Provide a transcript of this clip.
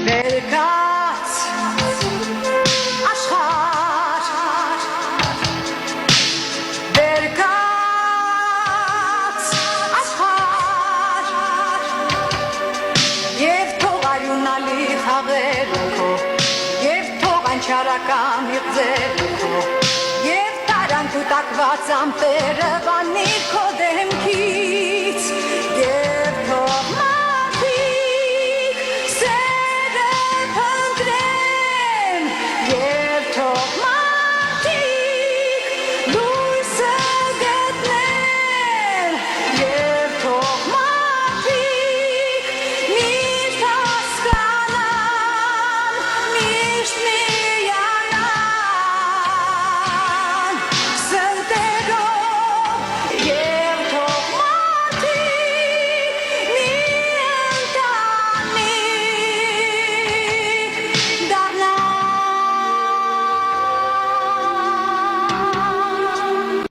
Վերկաց աշխարհ Վերկաց աշխարհ Եվ թող արյունալի խաղերը քո Եվ թող անչարական իղձերը քո Եվ տարան դու տակված ամպերը վանի քո դեմքի